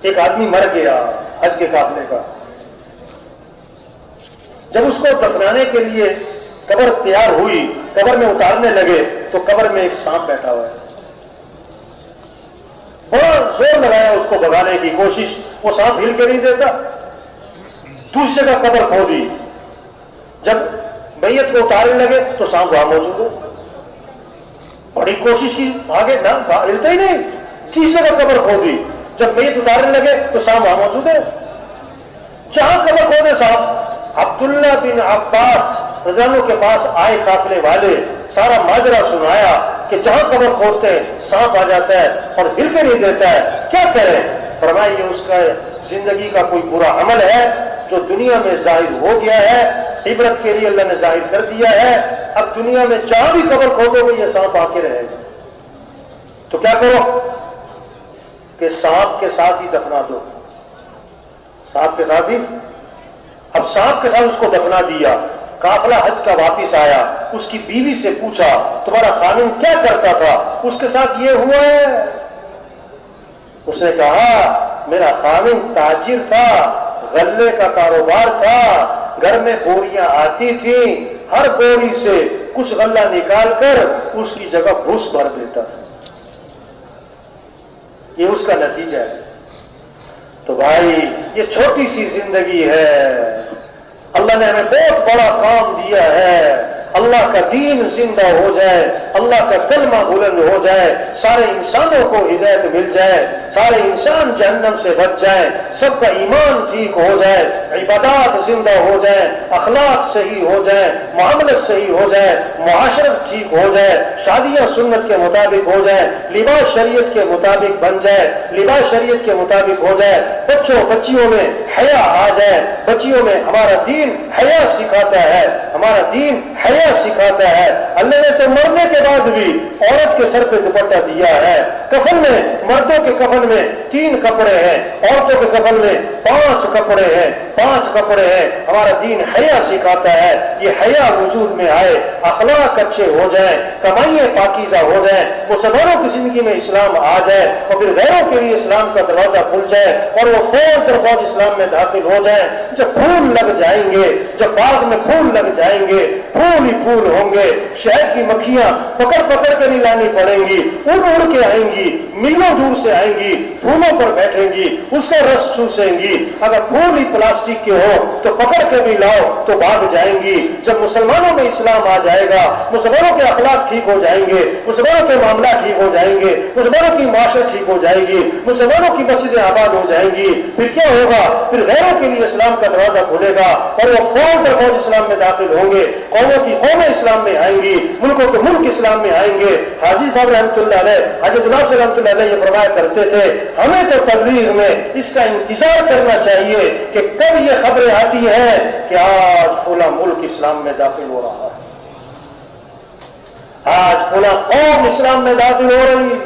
ایک آدمی مر گیا حج کے قافلے کا، جب اس کو دفنانے کے لیے قبر تیار ہوئی، قبر میں اتارنے لگے تو قبر میں ایک سانپ بیٹھا ہوا ہے، بہت زور لگایا اس کو بھگانے کی کوشش، وہ سانپ ہل کے نہیں دیتا، دوسری جگہ قبر کھودی، جب میت کو اتارنے لگے تو سانپ وہاں موجود ہے، بڑی کوشش کی، بھاگے نہ ہلتا ہی نہیں، تیسری جگہ قبر کھودی، جب میت اتارنے لگے تو سانپ وہاں موجود ہے، جہاں قبر کھودے صاحب، عبداللہ بن عباس رضی اللہ عنہ کے پاس آئے قافلے والے، سارا ماجرا سنایا کہ جہاں قبر کھودتے ہیں سانپ آ جاتا ہے اور ہل کے نہیں دیتا ہے، کیا کریں؟ فرمایا یہ اس کا زندگی کا کوئی برا عمل ہے جو دنیا میں ظاہر ہو گیا ہے، عبرت کے لیے اللہ نے ظاہر کر دیا ہے، اب دنیا میں جہاں بھی قبر کھودو گے یہ سانپ آ کے رہے گا، تو کیا کرو کہ سانپ کے ساتھ ہی دفنا دو، سانپ کے ساتھ ہی، اب سانپ کے ساتھ اس کو دفنا دیا، قافلہ حج کا واپس آیا، اس کی بیوی سے پوچھا تمہارا خامند کیا کرتا تھا؟ اس کے ساتھ یہ ہوا ہے؟ اس نے کہا میرا خامند تاجر تھا، غلے کا کاروبار تھا، گھر میں بوریاں آتی تھیں، ہر بوری سے کچھ غلہ نکال کر اس کی جگہ بھوس بھر دیتا تھا، یہ اس کا نتیجہ ہے۔ تو بھائی یہ چھوٹی سی زندگی ہے، اللہ نے ہمیں بہت بڑا کام دیا ہے، اللہ کا دین زندہ ہو جائے، اللہ کا کلمہ بلند ہو جائے، سارے انسانوں کو ہدایت مل جائے، سارے انسان جہنم سے بچ جائے، سب کا ایمان ٹھیک ہو جائے، عبادات زندہ ہو جائے، اخلاق صحیح ہو جائے، معاملت صحیح ہو جائے، معاشرت ٹھیک ہو جائے، شادیاں سنت کے مطابق ہو جائے، لباس شریعت کے مطابق بن جائے، لباس شریعت کے مطابق ہو جائے، بچوں بچیوں میں حیا آ جائے، بچیوں میں ہمارا دین حیا سکھاتا ہے، ہمارا دین حیا سکھاتا ہے۔ اللہ نے تو مرنے کے بعد بھی عورت کے سر پہ دوپٹہ دیا ہے، کفن میں، مردوں کے کفن میں 3 کپڑے ہیں، عورتوں کے کفن میں 5 کپڑے ہیں، 5 کپڑے ہیں، ہمارا دین حیا سکھاتا ہے، یہ حیا وجود میں آئے، اخلاق اچھے ہو جائیں، کمائیاں پاکیزہ ہو جائیں، مسلمانوں کی زندگی میں اسلام آ جائے اور پھر غیروں کے لیے اسلام کا دروازہ کھل جائے اور وہ فوج در فوج اسلام میں داخل ہو جائیں۔ جب پھول لگ جائیں گے، جب باغ میں پھول لگ جائیں گے، پھول ہی پھول ہوں گے، شہد کی مکھیاں پکڑ پکڑ کے نہیں لانی پڑیں گی، اڑ اڑ کے آئیں گی، میلوں دور سے آئیں گی، پھولوں پر بیٹھیں گی، اس کا رس چوسیں گی۔ اگر پھول ہی پلاسٹک کے ہو تو پکڑ کے بھی لاؤ تو بھاگ جائیں گی۔ جب مسلمانوں میں اسلام آ جائے گا، مسلمانوں کے اخلاق ٹھیک ہو جائیں گے، مسلمانوں کے معاملات ٹھیک ہو جائیں گے، مسلمانوں کی معاشرت ٹھیک ہو جائے گی، مسلمانوں کی مسجدیں آباد ہو جائیں گی، پھر کیا ہوگا؟ پھر غیروں کے لیے اسلام کا دروازہ کھلے گا اور وہ فوج در فوج اسلام میں داخل ہوں گے، قوموں کی قومیں اسلام میں آئیں گی، ملکوں کے ملک اسلام میں آئیں گے۔ حاجی صاحب رحمۃ اللہ علیہ، حاجی گلاب صاحب رحمۃ اللہ علیہ یہ فرمایا کرتے تھے ہمیں تو تبلیغ میں اس کا انتظار کرنا چاہیے کہ کب یہ خبریں آتی ہیں کہ آج فلاں ملک اسلام میں داخل ہو رہا ہے، آج فلاں قوم اسلام میں داخل ہو رہی ہے،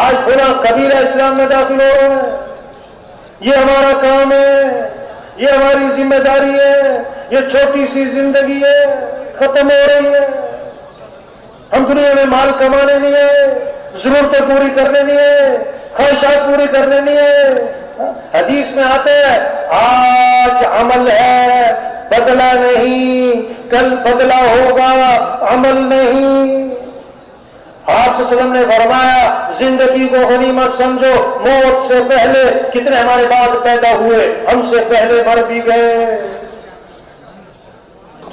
آج فلاں قبیلہ اسلام میں داخل ہو رہا ہے۔ یہ ہمارا کام ہے، یہ ہماری ذمہ داری ہے، یہ چھوٹی سی زندگی ہے، ختم ہو رہی ہے۔ ہم دنیا میں مال کمانے نہیں ہے، ضرورتیں پوری کرنے نہیں ہے، خواہشات پوری کرنے نہیں ہے۔ حدیث میں آتا ہے آج عمل ہے بدلہ نہیں، کل بدلہ ہوگا عمل نہیں۔ آپ صلی اللہ علیہ وسلم نے فرمایا زندگی کو غنیمت سمجھو، موت سے پہلے کتنے ہمارے بعد پیدا ہوئے، ہم سے پہلے مر بھی گئے۔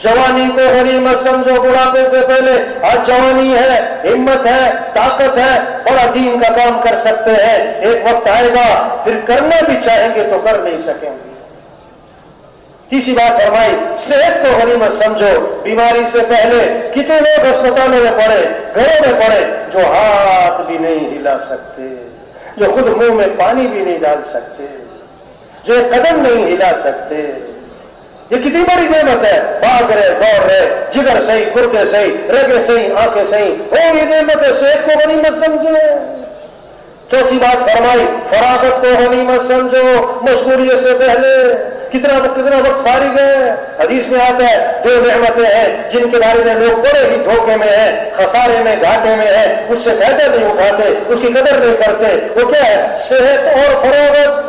جوانی کو غنیمت سمجھو، بڑھاپے سے پہلے آج جوانی ہے، ہمت ہے، طاقت ہے، بڑا دین کا کام کر سکتے ہیں، ایک وقت آئے گا پھر کرنا بھی چاہیں گے تو کر نہیں سکیں گے۔ تیسری بات فرمائی صحت کو غنیمت سمجھو، بیماری سے پہلے کتنے لوگ اسپتالوں میں پڑے، گھروں میں پڑے، جو ہاتھ بھی نہیں ہلا سکتے، جو خود منہ میں پانی بھی نہیں ڈال سکتے، جو ایک قدم نہیں ہلا سکتے۔ یہ کتنی بڑی نعمت ہے، بھاگ رہے، دوڑ رہے، جگر صحیح، گردے صحیح، رگیں صحیح، آنکھیں صحیح، وہ یہ نعمت ہے، صحت کو غنیمت سمجھے۔ چوتھی بات فرمائی فراغت کو غنیمت سمجھو، مشغولیت سے پہلے کتنا وقت فارغ ہے۔ حدیث میں آتا ہے 2 نعمتیں ہیں جن کے بارے میں لوگ بڑے ہی دھوکے میں ہیں، خسارے میں، گھاٹے میں ہیں، اس سے فائدہ نہیں اٹھاتے، اس کی قدر نہیں کرتے۔ وہ کیا ہے؟ صحت اور فراغت۔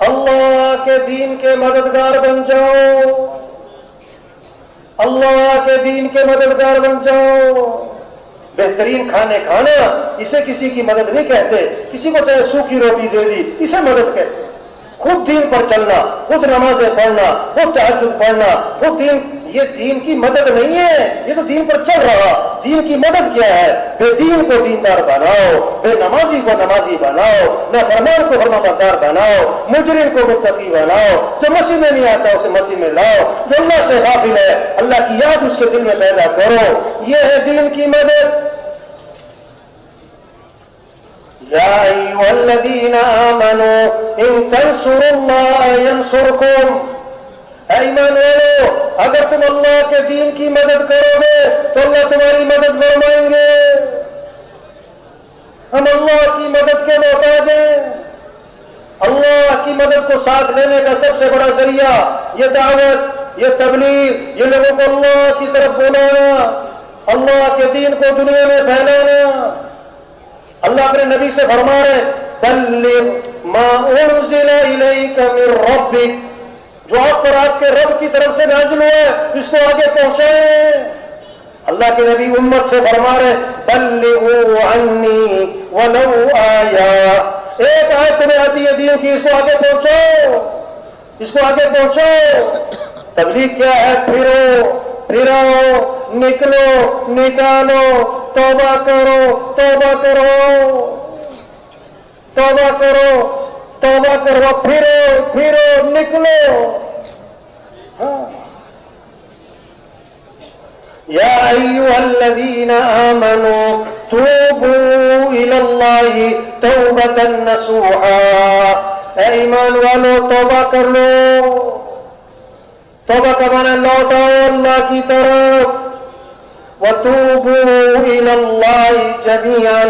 اللہ کے دین کے مددگار بن جاؤ، اللہ کے دین کے مددگار بن جاؤ۔ بہترین کھانے کھانا اسے کسی کی مدد نہیں کہتے، کسی کو چاہے سوکھی روٹی دے دی اسے مدد کہتے۔ خود دین پر چلنا، خود نمازیں پڑھنا، خود تہجد پڑھنا، خود دین، یہ دین کی مدد نہیں ہے، یہ تو دین پر چل رہا۔ دین کی مدد کیا ہے؟ بے دین کو دیندار بناؤ، بے نمازی کو نمازی بناؤ، نافرمان کو فرمانبردار بناؤ، مجرم کو متقی بناؤ، جو مسجد میں نہیں آتا اسے مسجد میں لاؤ، جو اللہ سے غافل ہے اللہ کی یاد اس کے دل میں پیدا کرو۔ یہ ہے دین کی مدد۔ یا ایھا الذین آمنوا ان تنصروا اللہ ینصرکم، اے ایمان والو اگر تم اللہ کے دین کی مدد کرو گے تو اللہ تمہاری مدد فرمائیں گے۔ ہم اللہ کی مدد کے محتاج ہیں۔ اللہ کی مدد کو ساتھ لینے کا سب سے بڑا ذریعہ یہ دعوت، یہ تبلیغ، یہ لوگوں کو اللہ کی طرف بلانا، اللہ کے دین کو دنیا میں پھیلانا۔ اللہ اپنے نبی سے فرما رہے بلغ ما انزل الیک من ربک، جو آپ پر آپ کے رب کی طرف سے نازل ہوا ہے اس کو آگے پہنچائیں۔ اللہ کے نبی امت سے فرما رہے بلغوا عنی ولو آیہ، ایک آیت تمہیں آتی ہے دین کی، اس کو آگے پہنچاؤ، اس کو آگے پہنچاؤ۔ تبلیغ کیا ہے؟ پھرو پھراؤ، نکلو نکالو، توبہ کرو توبہ کرو، توبہ کرو توبہ کرو، پھرو پھرو نکلو۔ یا ایھا الذین آمنوا توبوا الی اللہ توبۃ نصوحا، اے ایمان والو توبہ کر لو۔ توبہ کا معنی لوٹاؤ اللہ کی طرف۔ وَتُوبُوا إِلَى اللَّهِ جَمِيعًا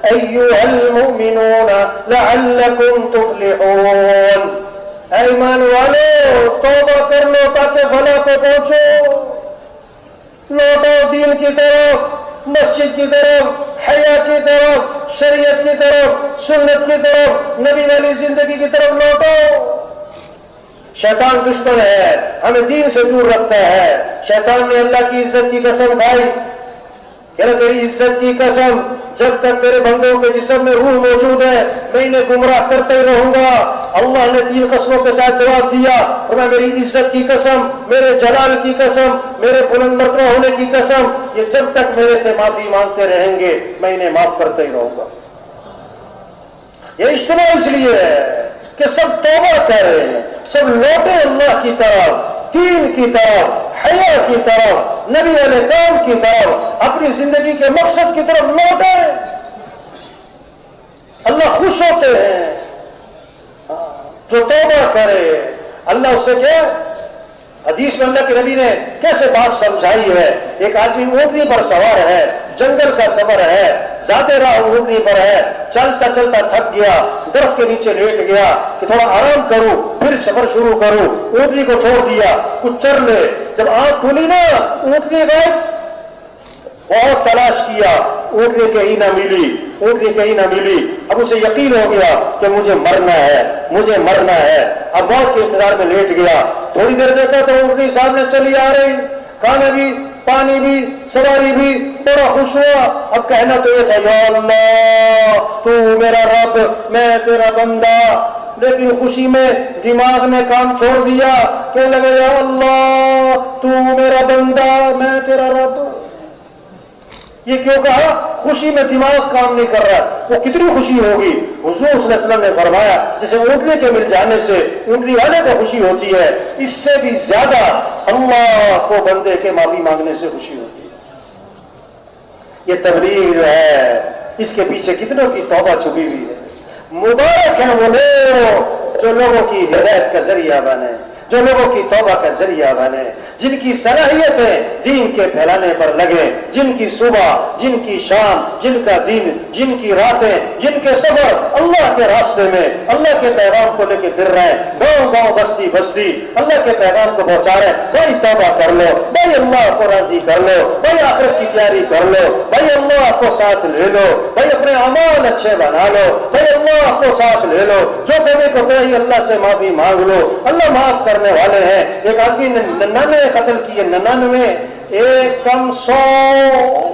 أَيُّهَا الْمُؤْمِنُونَ لَعَلَّكُمْ تُفْلِحُونَ، اے ایمان والو توبہ کر لو تاکہ فلاح کو پہنچو۔ لوٹو دین کی طرف، مسجد کی طرف، حیا کی طرف، شریعت کی طرف، سنت کی طرف، نبی والی زندگی کی طرف لوٹو۔ شیطان دشمن ہے، ہمیں دین سے دور رکھتا ہے۔ شیطان نے اللہ کی عزت کی قسم کھائی کہ تیری عزت کی قسم، جب تک تیرے بندوں کے جسم میں روح موجود ہے میں انہیں گمراہ کرتے ہی رہوں گا۔ اللہ نے 3 قسموں کے ساتھ جواب دیا، فرمایا میری عزت کی قسم، میرے جلال کی قسم، میرے بلند مرتبہ ہونے کی قسم، یہ جب تک میرے سے معافی مانگتے رہیں گے میں انہیں معاف کرتے ہی رہوں گا۔ یہ اجتماع اس لیے ہے کہ سب توبہ کریں، سب لوٹے اللہ کی طرف، دین کی طرف، حیا کی طرف، نبی والے کام کی طرف، اپنی زندگی کے مقصد کی طرف لوٹیں۔ اللہ خوش ہوتے ہیں جو توبہ کرے۔ اللہ اس سے کیا حدیث میں اللہ کے نبی نے کیسے بات سمجھائی ہے۔ ایک آدمی اونٹنی پر سوار ہے، جنگل کا سفر ہے، زیادہ راہ اونٹنی پر ہے، چلتا چلتا تھک گیا، درخت کے نیچے لیٹ گیا کہ تھوڑا آرام کروں پھر سفر شروع کروں۔ اونٹنی کو چھوڑ دیا کچھ چر لے، جب آنکھ کھلی نا اونٹنی غائب، بہت تلاش کیا اونٹنی کہیں نہ ملی، اونٹنی کہیں نہ ملی۔ اب اسے یقین ہو گیا کہ مجھے مرنا ہے، مجھے مرنا ہے۔ اب موت کے انتظار میں لیٹ گیا۔ تھوڑی دیر دیکھا تو اونٹنی سامنے چلی آ رہی، کھانا بھی پانی بھی سواری بھی، بڑا خوش ہوا۔ اب کہنا تو یہ تھا یا اللہ تو میرا رب میں تیرا بندہ، لیکن خوشی میں دماغ نے کام چھوڑ دیا، کہنے لگا یا اللہ تو میرا بندہ میں تیرا رب۔ یہ کیوں کہا؟ خوشی میں دماغ کام نہیں کر رہا، وہ کتنی خوشی ہوگی۔ حضور صلی اللہ علیہ وسلم نے فرمایا جیسے اونٹنے کے مل جانے سے اونٹنی والے کو خوشی ہوتی ہے، اس سے بھی زیادہ اللہ کو بندے کے معافی مانگنے سے خوشی ہوتی ہے۔ یہ تبلیغ جو ہے اس کے پیچھے کتنوں کی توبہ چھپی ہوئی ہے۔ مبارک ہے وہ لوگ جو لوگوں کی ہدایت کا ذریعہ بنے، جو لوگوں کی توبہ کا ذریعہ بنے، جن کی صلاحیتیں دین کے پھیلانے پر لگے، جن کی صبح، جن کی شام، جن کا دن، جن کی راتیں، جن کے سفر اللہ کے راستے میں اللہ کے پیغام کو لے کے پھر رہے ہیں، گاؤں گاؤں بستی بستی اللہ کے پیغام کو پہنچا رہے ہیں۔ بھائی توبہ کر لو، بھائی اللہ کو راضی کر لو، بھائی آخرت کی تیاری کر لو، بھائی اللہ کو ساتھ لے لو، بھائی اپنے اعمال اچھے بنا لو، بھائی اللہ کو ساتھ لے لو، جو کبھی کو کہیں اللہ سے معافی مانگ لو، اللہ معاف کرنے والے ہیں۔ ایک آدمی نے 99 قتل کیے، 99، ایک کم 100،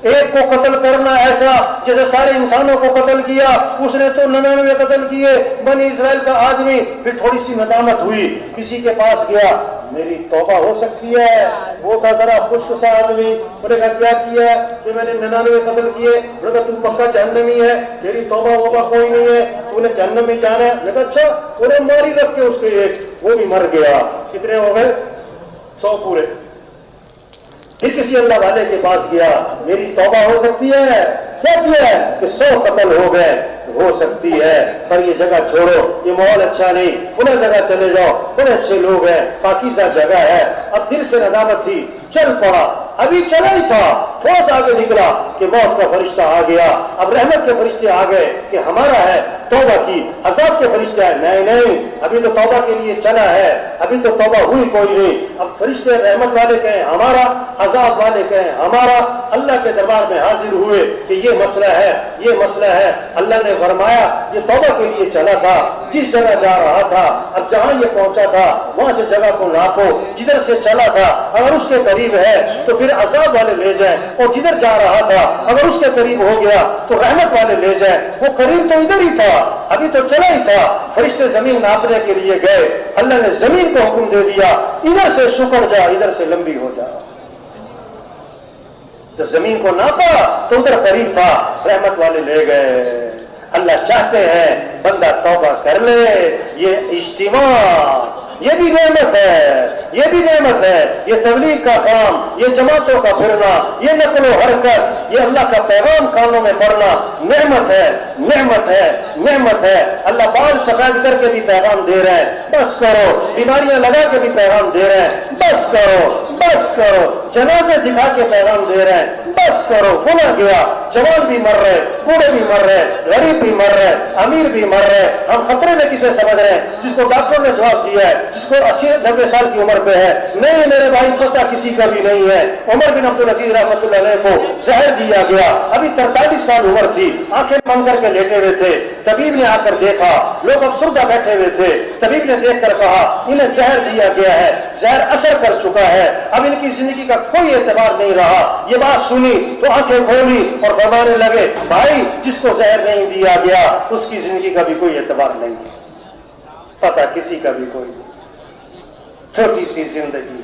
ایک کو قتل کرنا ایسا جیسے سارے انسانوں کو قتل کیا، اس نے تو 99 قتل کیے بنی اسرائیل کا آدمی۔ پھر تھوڑی سی ندامت ہوئی، کسی کے پاس گیا، میری توبہ ہو سکتی ہے؟ وہ تھا ذرا خشک سا آدمی، انہوں نے کہا کیا کیا کہ میں نے 99 قتل کیے؟ انہوں نے کہا تو پکا جہنمی ہے، تیری توبہ ووبہ کوئی نہیں ہے، تو نے جہنم میں جانا ہے۔ میں نے کہا اچھا، انہیں ماری رکھ کے اس کے ایک، وہ بھی مر گیا۔ کتنے ہو گئے؟ 100 پورے۔ پھر کسی اللہ والے کے پاس گیا، میری توبہ ہو سکتی ہے؟ کیا کیا ہے کہ 100 قتل ہو گئے، ہو سکتی ہے، پر یہ جگہ چھوڑو، یہ ماحول اچھا نہیں، انہیں جگہ چلے جاؤ، بڑے اچھے لوگ ہیں، پاکیزہ جگہ ہے۔ اب دل سے ندامت تھی، چل پڑا، ابھی چلا ہی تھا، تھوڑا سا آگے نکلا کہ موت کا فرشتہ آ گیا۔ اب رحمت کے فرشتے آ گئے کہ ہمارا ہے توبہ کی، عذاب کے فرشتے آئے، نہیں ابھی تو توبہ کے لیے چلا ہے، ابھی تو توبہ ہوئی کوئی نہیں۔ اب فرشتے رحمت والے کہیں ہمارا، عذاب والے کہیں ہمارا، اللہ کے دربار میں حاضر ہوئے کہ یہ مسئلہ ہے، یہ مسئلہ ہے۔ اللہ نے فرمایا یہ توبہ کے لیے چلا تھا، جس جگہ جا رہا تھا، اب جہاں یہ پہنچا تھا وہاں سے جگہ کو ناپو، جدھر سے چلا تھا اگر اس کے قریب ہے تو پھر عذاب والے لے جائیں، اور جدھر جا رہا تھا اگر اس کے قریب ہو گیا تو رحمت والے لے جائیں۔ وہ قریب تو ادھر ہی تھا، ابھی تو چلا ہی تھا۔ فرشتے زمین ناپنے کے لیے گئے، اللہ نے زمین کو حکم دے دیا ادھر سے سکڑ جا، ادھر سے لمبی ہو جا۔ جب زمین کو ناپا تو ادھر قریب تھا، رحمت والے لے گئے۔ اللہ چاہتے ہیں بندہ توبہ کر لے۔ یہ اجتماع، یہ بھی نعمت ہے، یہ بھی نعمت ہے، یہ تبلیغ کا کام، یہ جماعتوں کا پھرنا، یہ نقل و حرکت، یہ اللہ کا پیغام کانوں میں پڑنا نعمت ہے، نعمت ہے، نعمت ہے۔ اللہ بال سفید کر کے بھی پیغام دے رہے ہیں، بس کرو، بیماریاں لگا کے بھی پیغام دے رہے ہیں، بس کرو، بس کرو، جنازے دکھا کے پیغام دے رہے ہیں، بس کرو، فلاں گیا، جوان بھی مر رہے، بوڑھے بھی مر رہے، غریب بھی مر رہے، امیر بھی مر رہے۔ ہم خطرے میں کسے سمجھ رہے ہیں؟ جس کو ڈاکٹر نے جواب دیا ہے، جس کو 80-90 سال کی عمر پہ ہے، نہیں میرے بھائی پتہ کسی کا بھی نہیں ہے۔ عمر بن عبدالعزیز رحمۃ اللہ علیہ کو زہر دیا گیا، ابھی 43 سال عمر تھی، آنکھیں بند کر کے لیٹے ہوئے تھے۔ طبیب نے آ کر دیکھا، لوگ افسردہ بیٹھے ہوئے تھے، طبیب نے دیکھ کر کہا انہیں زہر دیا گیا ہے، زہر اثر کر چکا ہے، اب ان کی زندگی کا کوئی اعتبار نہیں رہا۔ یہ بات سنی تو آنکھیں کھولی اور فرمانے لگے بھائی جس کو زہر نہیں دیا گیا اس کی زندگی کا بھی کوئی اعتبار نہیں، پتہ کسی کا بھی کوئی نہیں۔ چھوٹی سی زندگی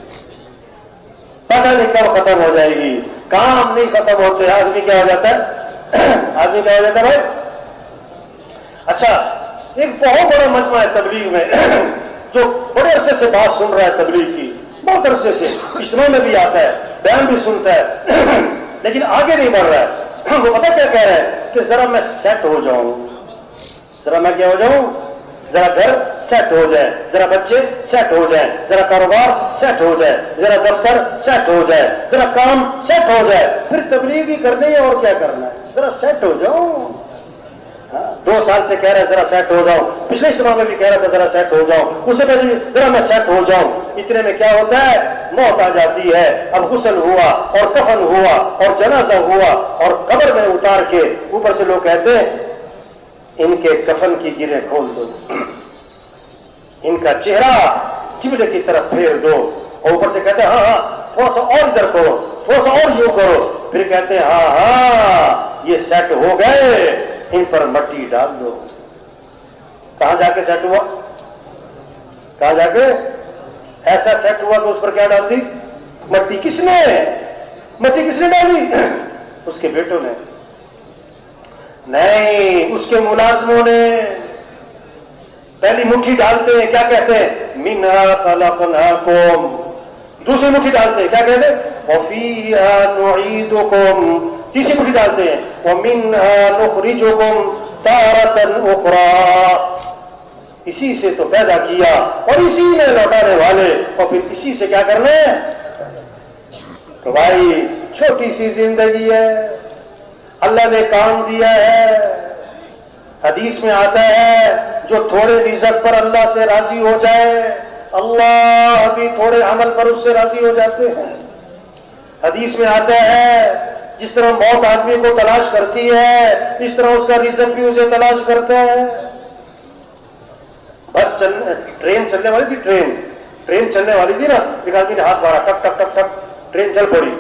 پتہ نہیں کب ختم ہو جائے گی، کام نہیں ختم ہوتے، آدمی کیا ہو جاتا ہے؟ آدمی کیا ہو جاتا ہے بھائی؟ اچھا، ایک بہت بڑا مجمع ہے تبلیغ میں جو بڑے عرصے سے بات سن رہا ہے تبلیغ کی، بہت عرصے سے اجتماع میں بھی آتا ہے، بیان بھی سنتا ہے لیکن آگے نہیں بڑھ رہا ہے۔ وہ پتہ کیا کہہ رہا ہے کہ ذرا میں سیٹ ہو جاؤں، ذرا میں کیا ہو جاؤں، ذرا گھر سیٹ ہو جائے، ذرا بچے سیٹ ہو جائیں، ذرا کاروبار سیٹ ہو جائے، ذرا دفتر سیٹ ہو جائے، ذرا کام سیٹ ہو جائے، پھر تبلیغ ہی کرنی ہے اور کیا کرنا ہے، ذرا سیٹ ہو جاؤں۔ 2 سال سے کہہ رہا ہے ذرا سیٹ ہو جاؤں، پچھلے اجتماع میں بھی کہہ رہا تھا ذرا سیٹ ہو جاؤں، اسے پہلے ذرا میں سیٹ ہو جاؤں۔ اتنے میں کیا ہوتا ہے؟ موت آ جاتی ہے۔ اب غسل ہوا اور کفن ہوا اور جنازہ ہوا اور قبر میں اتار کے اوپر سے لوگ کہتے ہیں ان کے کفن کی گریں کھول دو، ان کا چہرہ قبلے کی طرف پھیر دو، اور اوپر سے کہتے ہیں ہاں تھوڑا سا اور ادھر کرو، تھوڑا سا اور یوں کرو، پھر کہتے ہیں ہاں یہ سیٹ ہو گئے، ان پر مٹی ڈال دو۔ کہاں جا کے سیٹ ہوا؟ کہاں جا کے ایسا سیٹ ہوا کہ اس پر کیا ڈال دی؟ مٹی۔ کس نے مٹی کس نے ڈالی؟ اس کے بیٹوں نے نہیں، اس کے ملازموں نے۔ پہلی مٹھی ڈالتے ہیں کیا کہتے ہیں؟ منھا خلقناکم، دوسری مٹھی ڈالتے ہیں کیا کہتے ہیں؟ وفیہا نعیدکم، تیسری مٹھی ڈالتے ہیں ومنھا نخرجکم تارۃ اخری، اسی سے تو پیدا کیا اور اسی میں لوٹانے والے، اور پھر اسی سے کیا کرنا ہے؟ تو بھائی چھوٹی سی زندگی ہے، اللہ نے کام دیا ہے۔ حدیث میں آتا ہے جو تھوڑے رزق پر اللہ سے راضی ہو جائے، اللہ بھی تھوڑے عمل پر اس سے راضی ہو جاتے ہیں۔ حدیث میں آتا ہے جس طرح موت آدمی کو تلاش کرتی ہے، اس طرح اس کا رزق بھی اسے تلاش کرتا ہے۔ بس ٹرین چلنے والی تھی، ٹرین چلنے والی تھی نا، ایک آدمی نے ہاتھ مارا، ٹک ٹک ٹک ٹک، ٹرین چل پڑی۔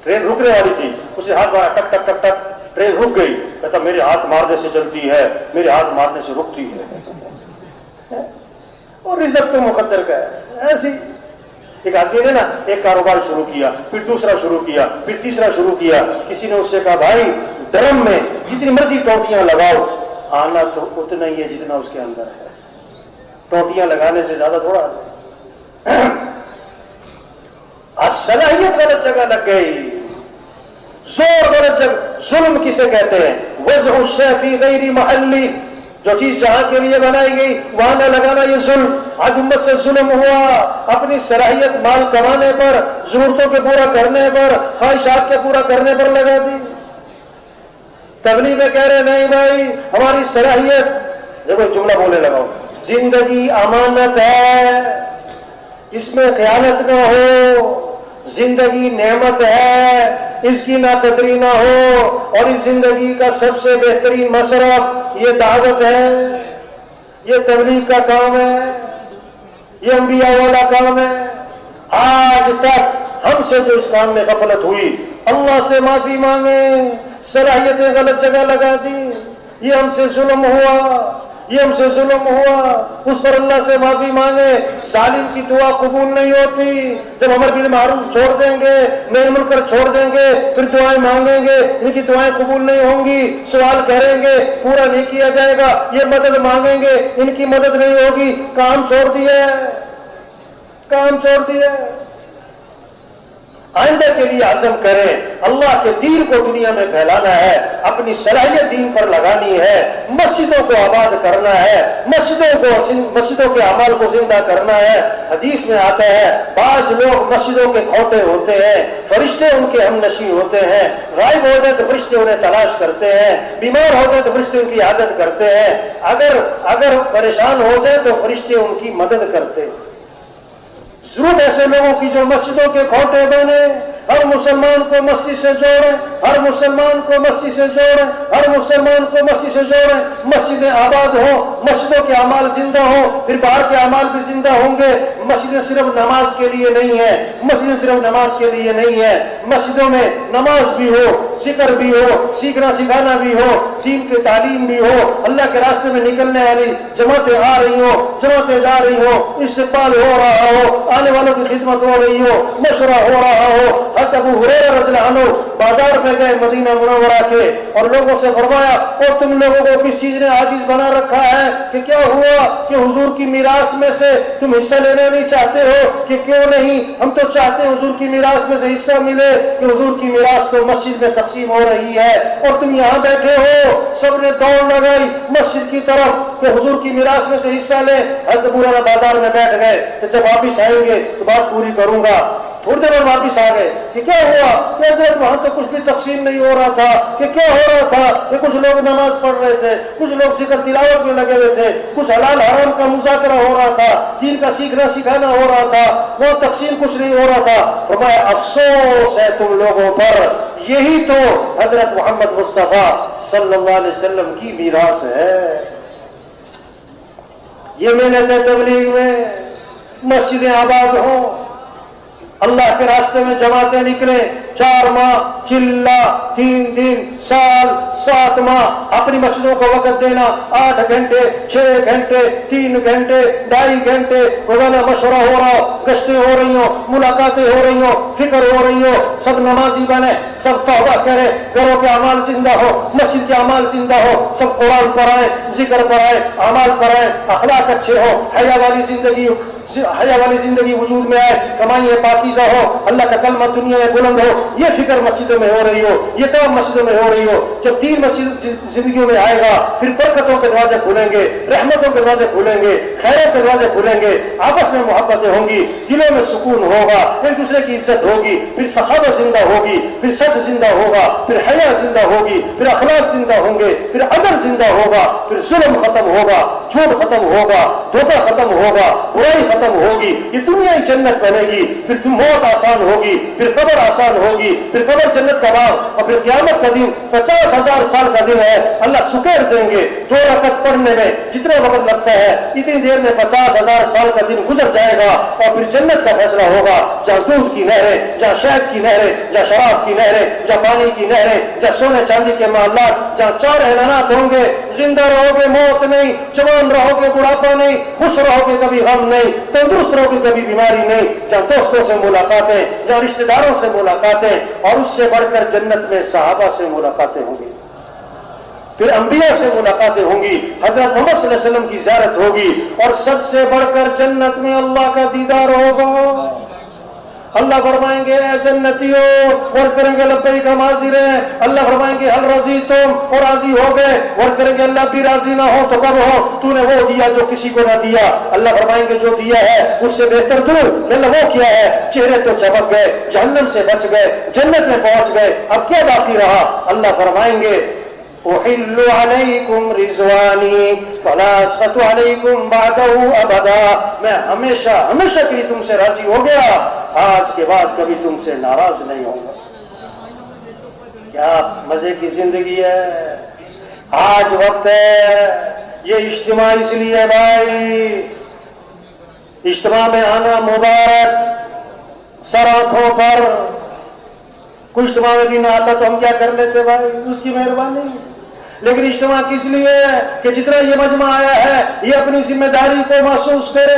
ٹرین رکنے والی تھی، اس نے ہاتھ مارا، ٹک ٹک ٹک ٹک، ٹرین رک گئی۔ کہتا میرے ہاتھ مارنے سے چلتی ہے، میرے ہاتھ مارنے سے رکتی ہے، اور رزق تو مقدر کا ہے۔ ایسی ایک آدمی نے نا ایک کاروبار شروع کیا، پھر دوسرا شروع کیا، پھر تیسرا شروع کیا۔ کسی نے اس سے کہا بھائی ڈرم میں جتنی مرضی ٹوٹیاں لگاؤ، آنا تو اتنا ہی ہے جتنا اس کے اندر ہے، ٹوٹیاں لگانے سے زیادہ تھوڑا صلاحیت غلط جگہ لگ گئی، زور غلط جگہ۔ ظلم کسے کہتے ہیں؟ وضع الشیء فی غیر محلی، جو چیز جہاں کے لیے بنائی گئی وہاں نہ لگانا، یہ ظلم۔ آج امت سے ظلم ہوا، اپنی صلاحیت مال کمانے پر، ضرورتوں کے پورا کرنے پر، خواہشات کے پورا کرنے پر لگا دی۔ تبلیغ میں کہہ رہے نہیں بھائی ہماری صلاحیت، دیکھو جملہ بولنے لگا ہوں، زندگی امانت ہے، اس میں خیانت نہ ہو، زندگی نعمت ہے، اس کی ناقدری نہ ہو، اور اس زندگی کا سب سے بہترین مصرف یہ دعوت ہے، یہ تبلیغ کا کام ہے، یہ انبیاء والا کام ہے۔ آج تک ہم سے جو اسلام میں غفلت ہوئی، اللہ سے معافی مانگے، صلاحیتیں غلط جگہ لگا دی، یہ ہم سے ظلم ہوا، یہ ہم سے ظلم ہوا، اس پر اللہ سے معافی مانگے۔ ظالم کی دعا قبول نہیں ہوتی، جب امر بالمعروف چھوڑ دیں گے، نہی عن المنکر چھوڑ دیں گے، پھر دعائیں مانگیں گے، ان کی دعائیں قبول نہیں ہوں گی، سوال کریں گے پورا نہیں کیا جائے گا، یہ مدد مانگیں گے ان کی مدد نہیں ہوگی، کام چھوڑ دیا ہے، کام چھوڑ دیا ہے۔ آئندہ کے لیے عزم کریں، اللہ کے دین کو دنیا میں پھیلانا ہے، اپنی صلاحیت دین پر لگانی ہے، مسجدوں کو آباد کرنا ہے، مسجدوں کے اعمال کو زندہ کرنا ہے۔ حدیث میں آتا ہے بعض لوگ مسجدوں کے کھوٹے ہوتے ہیں، فرشتے ان کے ہم نشیں ہوتے ہیں، غائب ہو جائے تو فرشتے انہیں تلاش کرتے ہیں، بیمار ہو جائے تو فرشتے ان کی عادت کرتے ہیں، اگر پریشان ہو جائے تو فرشتے ان کی مدد کرتے ہیں۔ ضرورت ایسے لوگوں کی جو مسجدوں کے کھوٹے بنے، ہر مسلمان کو مسجد سے جوڑیں، ہر مسلمان کو مسجد سے جوڑیں، ہر مسلمان کو مسجد سے جوڑیں، مسجدیں آباد ہوں، مسجدوں کے اعمال زندہ ہوں، پھر باہر کے اعمال بھی زندہ ہوں گے۔ مسجدیں صرف نماز کے لیے نہیں ہے، مسجدیں صرف نماز کے لیے نہیں ہے، مسجدوں میں نماز بھی ہو، ذکر بھی ہو، سیکھنا سکھانا بھی ہو، دین کی تعلیم بھی ہو، اللہ کے راستے میں نکلنے والی جماعتیں آ رہی ہوں، جماعتیں جا رہی ہوں، استقبال ہو رہا ہو، آنے والوں کی خدمت ہو رہی ہو، مشورہ ہو رہا ہو۔ حضرت ابو ہریرہ رضی اللہ عنہ بازار میں گئے مدینہ منورہ کے، اور لوگوں سے فرمایا اور تم لوگوں کو کس چیز نے عاجز بنا رکھا ہے کہ کیا ہوا کہ حضور کی میراث میں سے تم حصہ لینا نہیں چاہتے ہو؟ کہ کیوں نہیں، ہم تو چاہتے ہیں حضور کی میراث میں سے حصہ ملے، کہ حضور کی میراث تو مسجد میں تقسیم ہو رہی ہے اور تم یہاں بیٹھے ہو۔ سب نے دوڑ لگائی مسجد کی طرف کہ حضور کی میراث میں سے حصہ لے۔ حضرت ابو ہریرہ بازار میں بیٹھ گئے کہ جب واپس آئیں گے تو بات پوری کروں گا۔ تھوڑی دیر بعد واپس آ گئے کہ کیا ہوا؟ کہ حضرت وہاں تو کچھ بھی تقسیم نہیں ہو رہا تھا۔ کہ کیا ہو رہا تھا؟ کہ کچھ لوگ نماز پڑھ رہے تھے، کچھ لوگ ذکر تلاوت میں لگے ہوئے تھے، کچھ حلال حرام کا مذاکرہ ہو رہا تھا، دین کا سیکھنا سکھانا ہو رہا تھا، وہ تقسیم کچھ نہیں ہو رہا تھا۔ فرمایا افسوس ہے تم لوگوں پر، یہی تو حضرت محمد مصطفیٰ صلی اللہ علیہ وسلم کی میراث ہے۔ یہ محنت ہے تبلیغ میں، مسجدیں آباد ہوں، اللہ کے راستے میں جماعتیں نکلیں، 4 ماہ چلہ، 3 دن، سال، 7 ماہ اپنی مسجدوں کو وقت دینا، 8 گھنٹے، 6 گھنٹے، 3 گھنٹے، 2.5 گھنٹے روزانہ مشورہ ہو رہا ہو، گشتیں ہو رہی ہوں، ملاقاتیں ہو رہی ہوں، فکر ہو رہی ہو، سب نمازی بنے، سب توبہ کریں، گھروں کے اعمال زندہ ہو، مسجد کے اعمال زندہ ہو، سب قرآن پڑھائیں، ذکر پڑھائیں، اعمال پڑھائیں، اخلاق اچھے ہو، حیا والی زندگی حیا والی زندگی وجود میں آئے، کمائی پاکیزہ ہو، اللہ کا کلمہ دنیا میں بلند ہو، یہ فکر مسجدوں میں ہو رہی ہو، یہ کام مسجدوں میں ہو رہی ہو. جب دین مسجد زندگیوں میں آئے گا پھر برکتوں کے دروازے کھلیں گے، رحمتوں کے دروازے کھلیں گے، خیروں کے دروازے کھلیں گے، آپس میں محبتیں ہوں گی، دلوں میں سکون ہوگا، ایک دوسرے کی عزت ہوگی، پھر سخاوت زندہ ہوگی، پھر سچ زندہ ہوگا، پھر حیا زندہ ہوگی، پھر اخلاق زندہ ہوں گے، پھر عدل زندہ ہوگا، پھر ظلم ختم ہوگا، جھوٹ ختم ہوگا، دھوکہ ختم ہوگا، برائی ختم ہوگی، یہ دنیا ہی جنت بنے گی. پھر موت آسان ہوگی، پھر قبر آسان ہوگی، پھر قبر جنت کا باغ، اور پھر قیامت کا دن 50,000 سال کا دن ہے. اللہ سکیر دیں گے 2 رکعت پڑھنے میں جتنا وقت لگتا ہے اتنی دیر میں 50,000 سال کا دن گزر جائے گا، اور پھر جنت کا فیصلہ ہوگا، جہاں دودھ کی نہریں، جہاں شہد کی نہریں، جہاں شراب کی نہریں، جہاں پانی کی نہریں، جہاں سونے چاندی کے معاملات، جہاں 4 اعلانات ہوں گے، زندہ رہو گے موت نہیں، جوان رہو گے بڑھاپا نہیں، خوش رہو گے کبھی غم نہیں، تندرست رہو گے کبھی بیماری نہیں، جہاں دوستوں سے ملاقاتیں، جہاں رشتہ داروں سے ملاقاتیں، اور اس سے بڑھ کر جنت میں صحابہ سے ملاقاتیں ہوں گی، پھر انبیاء سے ملاقاتیں ہوں گی، حضرت محمد صلی اللہ علیہ وسلم کی زیارت ہوگی، اور سب سے بڑھ کر جنت میں اللہ کا دیدار ہوگا. اللہ فرمائیں گے اے جنتیوں، ورز کریں گے لبیک ہم حاضر ہیں. اللہ فرمائیں گے حل رضی تم، اور راضی ہو گئے. ورز کریں گے اللہ بھی راضی نہ ہو تو کب ہو، تو نے وہ دیا جو کسی کو نہ دیا. اللہ فرمائیں گے جو دیا ہے اس سے بہتر دوں. اللہ وہ کیا ہے، چہرے تو چمک گئے، جہنم سے بچ گئے، جنت میں پہنچ گئے، اب کیا باقی رہا. اللہ فرمائیں گے احل علیکم رضوانی فلا اسخط علیکم بعدہ ابدا، میں ہمیشہ ہمیشہ کے لیے تم سے راضی ہو گیا، آج کے بعد کبھی تم سے ناراض نہیں ہوں گا. کیا مزے کی زندگی ہے. آج وقت ہے، یہ اجتماع اس لیے بھائی، اجتماع میں آنا مبارک، سر آنکھوں پر. کوئی اجتماع میں بھی نہ آتا تو ہم کیا کر لیتے بھائی، اس کی مہربانی. لیکن اجتماع کس لیے ہے کہ جتنا یہ مجمع آیا ہے یہ اپنی ذمہ داری کو محسوس کرے،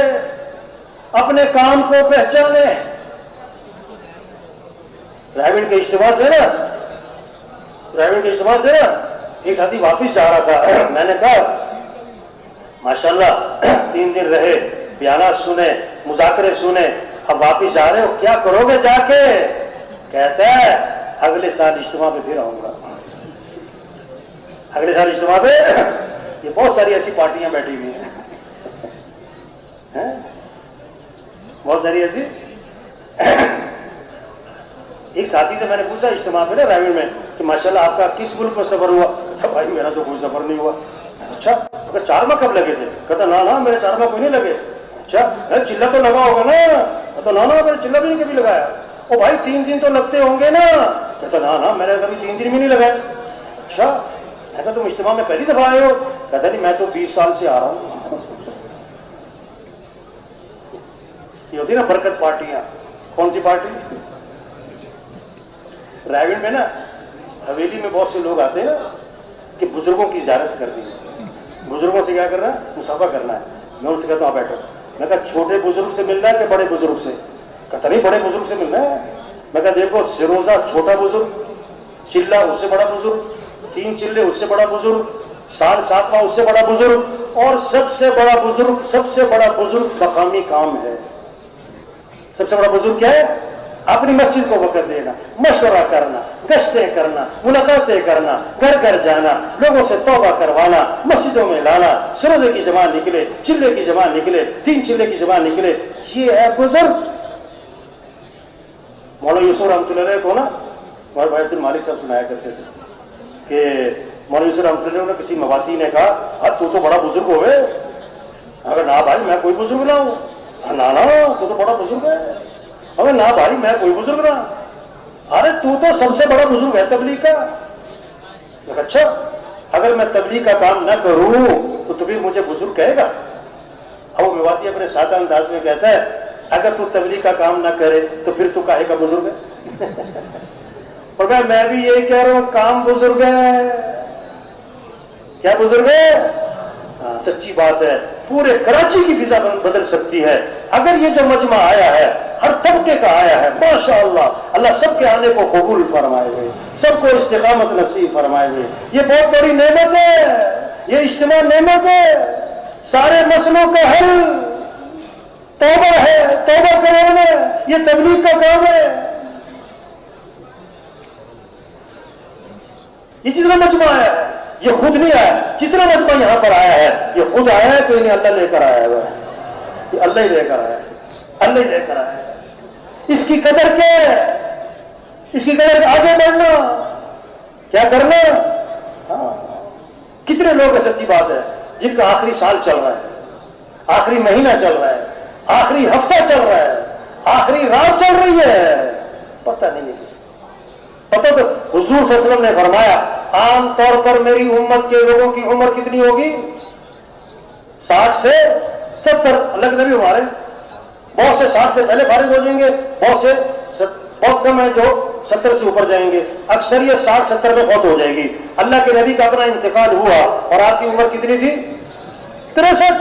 اپنے کام کو پہچانے. رائمنڈ کے اجتماع سے نا ایک ساتھی واپس جا رہا تھا، میں نے کہا ماشاءاللہ 3 دن رہے، بیانات سنے، مذاکرے سنے، اب واپس جا رہے ہو، کیا کرو گے جا کے؟ کہتا ہے اگلے سال اجتماع پہ پھر آؤں گا. اگلے سال اجتماع پہ یہ بہت ساری ایسی پارٹیاں بیٹھی ہوئی ہیں، بہت ساری ایسی. ایک ساتھی سے میں نے پوچھا اجتماع پہ نا رائمنڈ میں کہ ماشاءاللہ آپ کا کس ملک میں سفر ہوا؟ کہتا بھائی میرا تو کوئی سفر نہیں ہوا. اچھا کہ 4 ماہ کب لگے تھے؟ کہتا نا میرے 4 ماہ کوئی نہیں لگے. اچھا چلہ تو لگا ہوگا نا؟ کہتا نا میں نے چلہ بھی نہیں کبھی لگایا. او بھائی 3 دن تو لگتے ہوں گے نا؟ کہتا نا میں نے کبھی 3 دن بھی نہیں لگایا. اچھا میں کہا تم اجتماع میں پہلی دفعہ آئے ہو؟ کہتا نہیں میں تو 20 سال سے آ رہا ہوں. یہ ہوتی نا برکت پارٹیاں. کون سی پارٹی؟ رائمنڈ میں نا حویلی میں بہت سے لوگ آتے ہیں کہ بزرگوں کی زیارت کرنی ہے. بزرگوں سے کیا کرنا ہے؟ مصافحہ کرنا ہے. میں ان سے کہتا ہوں بیٹھو. میں کہا چھوٹے بزرگ سے ملنا ہے کہ بڑے بزرگ سے؟ کہتا نہیں بڑے بزرگ سے ملنا ہے. میں کہا دیکھو سروزہ چھوٹا بزرگ، چلہ اس سے بڑا بزرگ، 3 چلے اس سے بڑا بزرگ، سال 7 ماہ اس سے بڑا بزرگ، اور سب سے بڑا بزرگ مقامی کام ہے. سب سے بڑا بزرگ کیا ہے؟ اپنی مسجد کو وقت دینا، مشورہ کرنا، گشتیں کرنا، ملاقاتیں کرنا، گھر گھر جانا، لوگوں سے توبہ کروانا، مسجدوں میں لانا، سروزے کی جماعت نکلے، چلے کی جماعت نکلے، 3 چلے کی جماعت نکلے، یہ ہے بزرگ. مولانا یوسف رحمۃ اللہ علیہ کو نا ہمارے بھائی عبد المالک صاحب سنایا کرتے تھے کہ مولانا یوسف رحمۃ اللہ علیہ نے کسی مواتی نے کہا تو بڑا بزرگ ہوئے. اگر نہ بھائی میں کوئی بزرگ نہ ہوں. نا تو بڑا بزرگ ہے. اگر نہ بھائی میں کوئی بزرگ نہ. ارے تو سب سے بڑا بزرگ ہے تبلیغ کا. اچھا اگر میں تبلیغ کا کام نہ کروں تو پھر مجھے بزرگ کہے گا؟ اب وہ مواتی اپنے سادہ انداز میں کہتا ہے اگر تو تبلیغ کا کام نہ کرے تو پھر تو کاہے کا بزرگ ہے؟ اور میں بھی یہی کہہ رہا ہوں کام بزرگ ہے. کیا بزرگ ہے؟ ہاں سچی بات ہے. پورے کراچی کی فضا بدل سکتی ہے اگر یہ جو مجمع آیا ہے ہر طبقے کا آیا ہے. ماشاءاللہ اللہ سب کے آنے کو قبول فرمائے ہوئے، سب کو استقامت نصیب فرمائے ہوئے. یہ بہت بڑی نعمت ہے، یہ اجتماع نعمت ہے. سارے مسئلوں کا حل توبہ ہے، توبہ کروانا ہے، یہ تبلیغ کا کام ہے. یہ جتنا مجمع آیا ہے یہ خود نہیں آیا، جتنا مجمع یہاں پر آیا ہے یہ خود آیا ہے، کوئی نہیں اللہ لے کر آیا ہوا ہے، یہ اللہ ہی لے کر آیا ہے، اللہ ہی لے کر آیا ہے. اس کی قدر کیا ہے؟ اس کی قدر آگے بڑھنا، کیا کرنا. ہاں کتنے لوگ ہیں سچی بات ہے جن کا آخری سال چل رہا ہے، آخری مہینہ چل رہا ہے، آخری ہفتہ چل رہا ہے، آخری رات چل رہی ہے، پتہ نہیں ہے کسی. پتہ تو حضور صلی اللہ علیہ وسلم نے فرمایا عام طور پر میری امت کے لوگوں کی عمر کتنی ہوگی؟ 60 سے 70. اللہ کے نبی ہمارے بہت سے 60 سے پہلے فارغ ہو جائیں گے، بہت کم ہے جو 70 سے اوپر جائیں گے، اکثریت 60-70 میں فوت ہو جائے گی. اللہ کے نبی کا اپنا انتقال ہوا اور آپ کی عمر کتنی تھی؟ 63.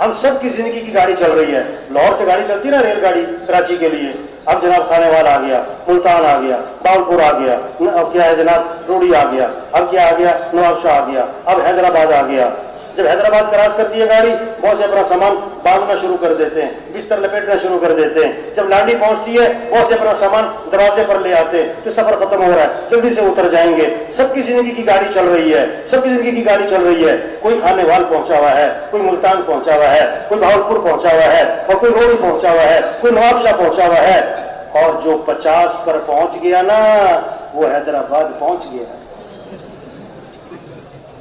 ہم سب کی زندگی کی گاڑی چل رہی ہے. لاہور سے گاڑی چلتی نا، ریل گاڑی کراچی کے لیے. اب جناب کھانے والا آ گیا، ملتان آ گیا، باولپور آ گیا، اب کیا ہے جناب روڑی آ گیا، اب کیا آ گیا نواب شاہ آ گیا، اب حیدرآباد آ گیا. جب حیدرآباد کراس کرتی ہے گاڑی، بہت سے اپنا سامان باندھنا شروع کر دیتے ہیں، بستر لپیٹنا شروع کر دیتے ہیں. جب لانڈی پہنچتی ہے بہت سے اپنا سامان دروازے پر لے آتے ہیں کہ سفر ختم ہو رہا ہے، جلدی سے اتر جائیں گے. سب کی زندگی کی گاڑی چل رہی ہے، سب کی زندگی کی گاڑی چل رہی ہے. کوئی کھانے وال پہنچا ہوا ہے، کوئی ملتان پہنچا ہوا ہے، کوئی بھاولپور پہنچا ہوا ہے، اور کوئی روڑی پہنچا ہوا ہے، کوئی نواب شاہ پہنچا ہوا ہے. اور جو 50 پر پہنچ گیا نا وہ حیدرآباد پہنچ گیا،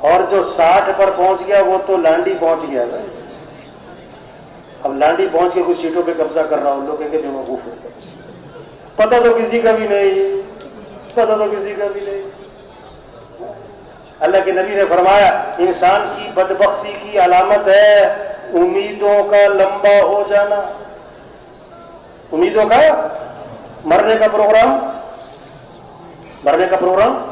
اور جو 60 پر پہنچ گیا وہ تو لانڈی پہنچ گیا. اب لانڈی پہنچ کے کچھ سیٹوں پہ قبضہ کر رہا ہوں، لوگ کہیں گے بیوقوف ہے. پتہ تو کسی کا بھی نہیں، پتہ تو کسی کا بھی نہیں. اللہ کے نبی نے فرمایا انسان کی بدبختی کی علامت ہے امیدوں کا لمبا ہو جانا. امیدوں کا مرنے کا پروگرام، مرنے کا پروگرام،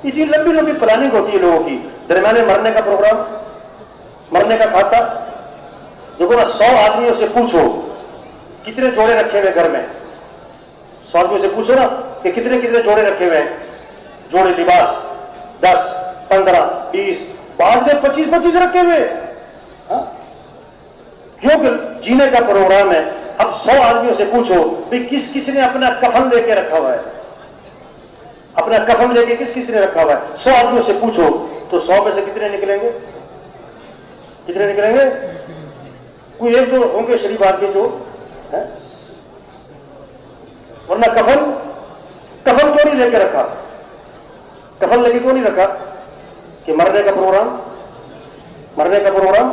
اتنی لمبی لمبی پلاننگ ہوتی ہے لوگوں کی، درمیانے مرنے کا پروگرام، مرنے کا کھاتا. دیکھو نا 100 آدمیوں سے پوچھو کتنے جوڑے رکھے ہوئے گھر میں، 100 آدمیوں سے پوچھو نا کہ کتنے کتنے جوڑے رکھے ہوئے ہیں، جوڑے لباس 10 15 20، بعض نے 25 رکھے ہوئے. کیونکہ جینے کا پروگرام ہے. اب 100 آدمیوں سے پوچھو بھی کس کس نے اپنا کفن لے کے رکھا ہوا ہے، اپنا کفن لے کے کس کس نے رکھا ہوا ہے. 100 آدمیوں سے پوچھو تو 100 میں سے کتنے نکلیں گے؟ کتنے نکلیں گے؟ کوئی ایک دو ہوں گے شریف آدمی جو ہے، ورنہ کفن کیوں نہیں لے کے رکھا؟ کفن لے کے کیوں نہیں رکھا؟ کہ مرنے کا پروگرام، مرنے کا پروگرام،